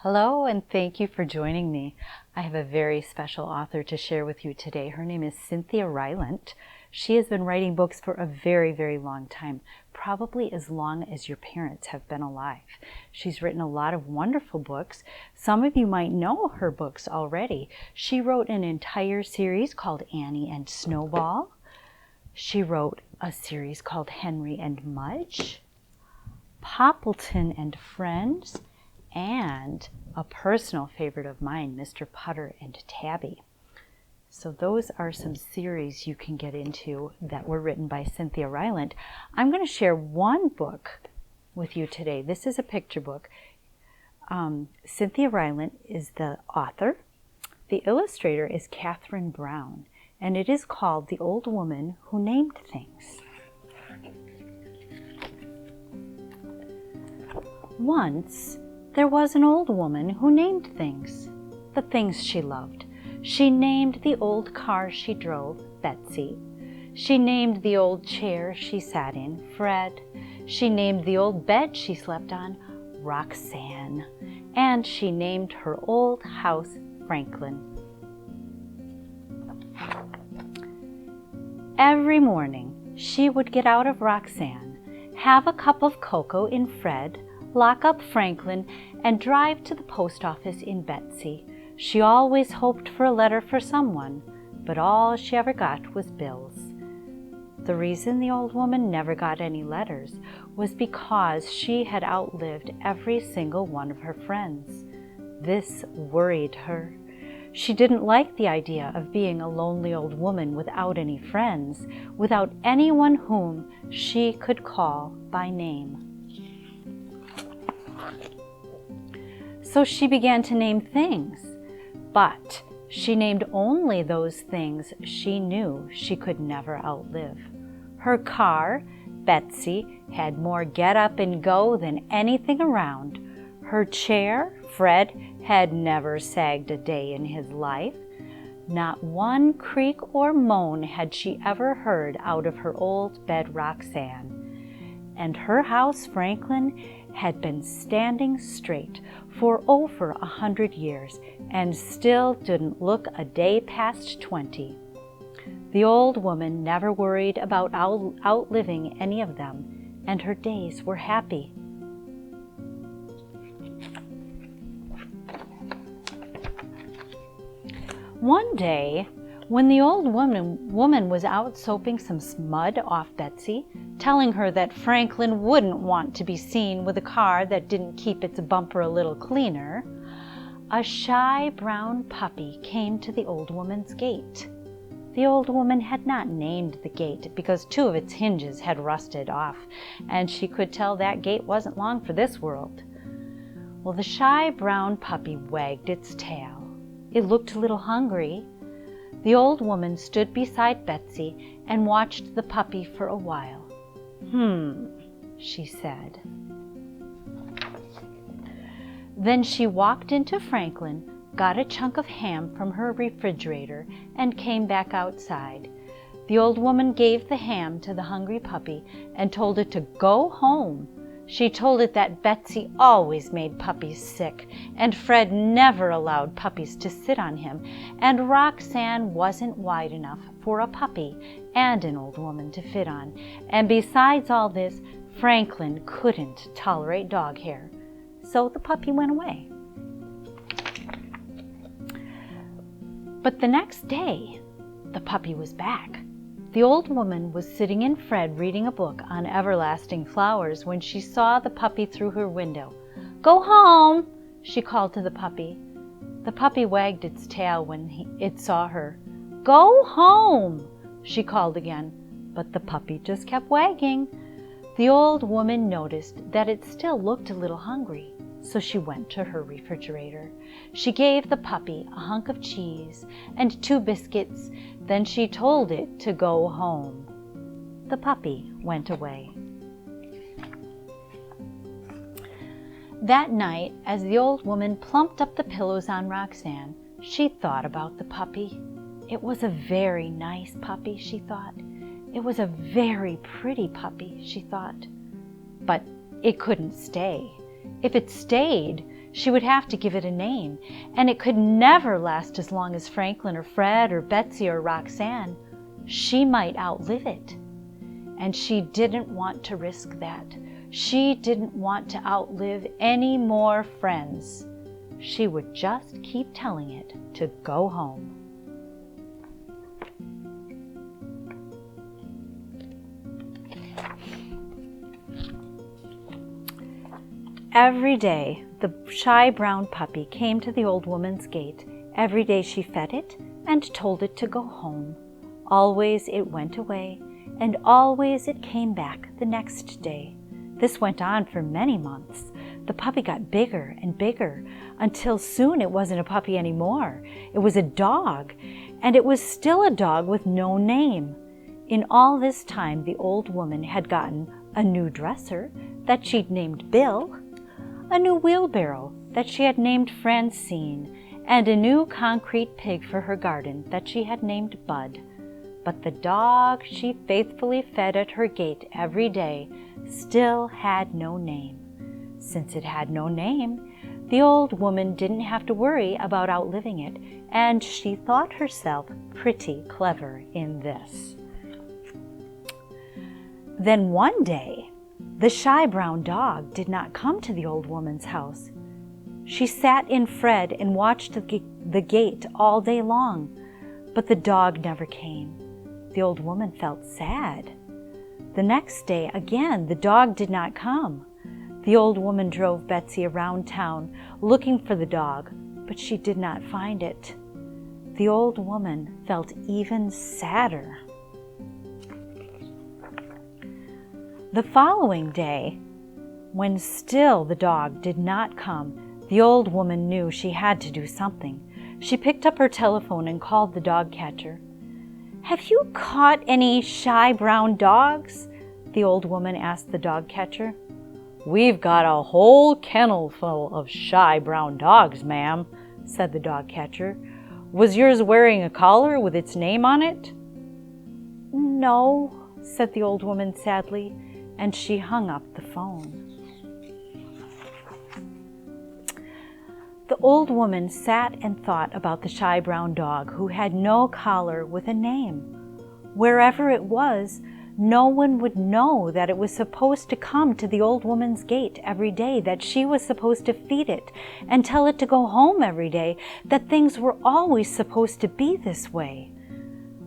Hello, and thank you for joining me. I have a very special author to share with you today. Her name is Cynthia Rylant. She has been writing books for a very, very long time, probably as long as your parents have been alive. She's written a lot of wonderful books. Some of you might know her books already. She wrote an entire series called Annie and Snowball. She wrote a series called Henry and Mudge, Poppleton and Friends, and a personal favorite of mine, Mr. Putter and Tabby. So those are some series you can get into that were written by Cynthia Rylant. I'm going to share one book with you today. This is a picture book. Cynthia Rylant is the author. The illustrator is Catherine Brown, and it is called The Old Woman Who Named Things. Once, there was an old woman who named things, the things she loved. She named the old car she drove, Betsy. She named the old chair she sat in, Fred. She named the old bed she slept on, Roxanne. And she named her old house, Franklin. Every morning, she would get out of Roxanne, have a cup of cocoa in Fred, lock up Franklin, and drive to the post office in Betsy. She always hoped for a letter for someone, but all she ever got was bills. The reason the old woman never got any letters was because she had outlived every single one of her friends. This worried her. She didn't like the idea of being a lonely old woman without any friends, without anyone whom she could call by name. So she began to name things, but she named only those things she knew she could never outlive. Her car, Betsy, had more get up and go than anything around. Her chair, Fred, had never sagged a day in his life. Not one creak or moan had she ever heard out of her old bed, Roxanne. And her house, Franklin, had been standing straight for over 100 years and still didn't look a day past 20. The old woman never worried about outliving any of them, and her days were happy. One day, when the old woman was out soaping some mud off Betsy, telling her that Franklin wouldn't want to be seen with a car that didn't keep its bumper a little cleaner, a shy brown puppy came to the old woman's gate. The old woman had not named the gate because two of its hinges had rusted off, and she could tell that gate wasn't long for this world. Well, the shy brown puppy wagged its tail. It looked a little hungry. The old woman stood beside Betsy and watched the puppy for a while. She said. Then she walked into Franklin, got a chunk of ham from her refrigerator, and came back outside. The old woman gave the ham to the hungry puppy and told it to go home. She told it that Betsy always made puppies sick, and Fred never allowed puppies to sit on him, and Roxanne wasn't wide enough for a puppy and an old woman to fit on. And besides all this, Franklin couldn't tolerate dog hair. So the puppy went away. But the next day, the puppy was back. The old woman was sitting in Fred reading a book on everlasting flowers when she saw the puppy through her window. "Go home," she called to the puppy. The puppy wagged its tail when it saw her. "Go home," she called again, but the puppy just kept wagging. The old woman noticed that it still looked a little hungry, so she went to her refrigerator. She gave the puppy a hunk of cheese and 2 biscuits. Then she told it to go home. The puppy went away. That night, as the old woman plumped up the pillows on Roxanne, she thought about the puppy. It was a very nice puppy, she thought. It was a very pretty puppy, she thought. But it couldn't stay. If it stayed, she would have to give it a name, and it could never last as long as Franklin or Fred or Betsy or Roxanne. She might outlive it. And she didn't want to risk that. She didn't want to outlive any more friends. She would just keep telling it to go home. Every day, the shy brown puppy came to the old woman's gate. Every day she fed it and told it to go home. Always it went away, and always it came back the next day. This went on for many months. The puppy got bigger and bigger, until soon it wasn't a puppy anymore. It was a dog, and it was still a dog with no name. In all this time, the old woman had gotten a new dresser that she'd named Bill, a new wheelbarrow that she had named Francine, and a new concrete pig for her garden that she had named Bud. But the dog she faithfully fed at her gate every day still had no name. Since it had no name, the old woman didn't have to worry about outliving it, and she thought herself pretty clever in this. Then one day, the shy brown dog did not come to the old woman's house. She sat in Fred and watched the gate all day long, but the dog never came. The old woman felt sad. The next day, again, the dog did not come. The old woman drove Betsy around town looking for the dog, but she did not find it. The old woman felt even sadder. The following day, when still the dog did not come, the old woman knew she had to do something. She picked up her telephone and called the dog catcher. "Have you caught any shy brown dogs?" the old woman asked the dog catcher. "We've got a whole kennel full of shy brown dogs, ma'am," said the dog catcher. "Was yours wearing a collar with its name on it?" "No," said the old woman sadly, and she hung up the phone. The old woman sat and thought about the shy brown dog who had no collar with a name. Wherever it was, no one would know that it was supposed to come to the old woman's gate every day, that she was supposed to feed it and tell it to go home every day, that things were always supposed to be this way.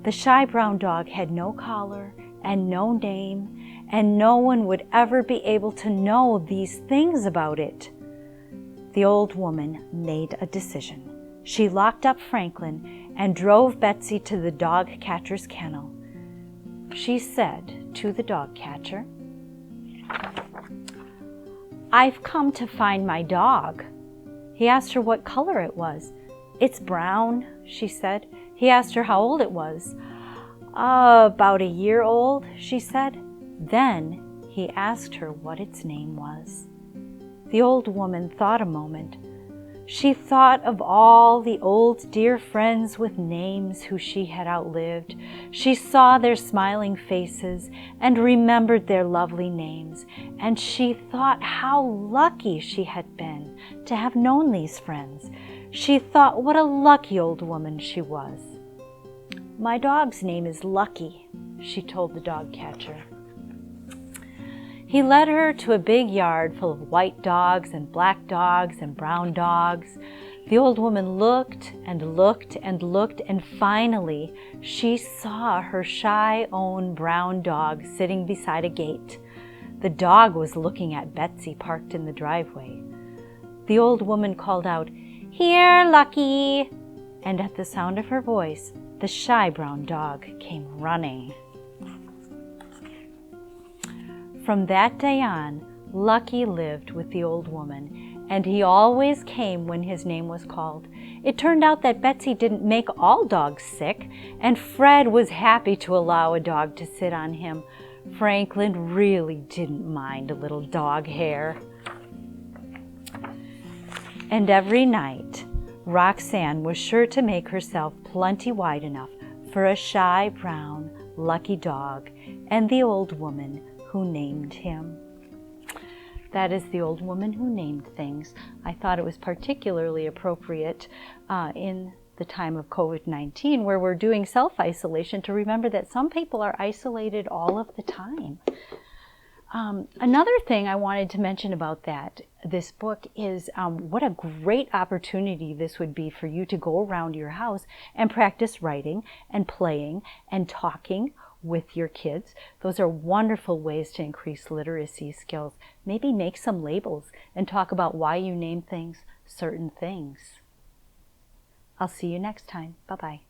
The shy brown dog had no collar and no name, and no one would ever be able to know these things about it. The old woman made a decision. She locked up Franklin and drove Betsy to the dog catcher's kennel. She said to the dog catcher, "I've come to find my dog." He asked her what color it was. "It's brown," she said. He asked her how old it was. "About a year old," she said. Then he asked her what its name was. The old woman thought a moment. She thought of all the old dear friends with names who she had outlived. She saw their smiling faces and remembered their lovely names, and she thought how lucky she had been to have known these friends. She thought what a lucky old woman she was. "My dog's name is Lucky," she told the dog catcher. He led her to a big yard full of white dogs and black dogs and brown dogs. The old woman looked and looked and looked, and finally she saw her shy own brown dog sitting beside a gate. The dog was looking at Betsy parked in the driveway. The old woman called out, "Here, Lucky!" And at the sound of her voice, the shy brown dog came running. From that day on, Lucky lived with the old woman, and he always came when his name was called. It turned out that Betsy didn't make all dogs sick, and Fred was happy to allow a dog to sit on him. Franklin really didn't mind a little dog hair. And every night, Roxanne was sure to make herself plenty wide enough for a shy, brown, lucky dog and the old woman who named him. That is the old woman who named things. I thought it was particularly appropriate in the time of COVID-19, where we're doing self-isolation, to remember that some people are isolated all of the time. Another thing I wanted to mention about this book is what a great opportunity this would be for you to go around your house and practice writing and playing and talking with your kids. Those are wonderful ways to increase literacy skills. Maybe make some labels and talk about why you name things certain things. I'll see you next time. Bye-bye.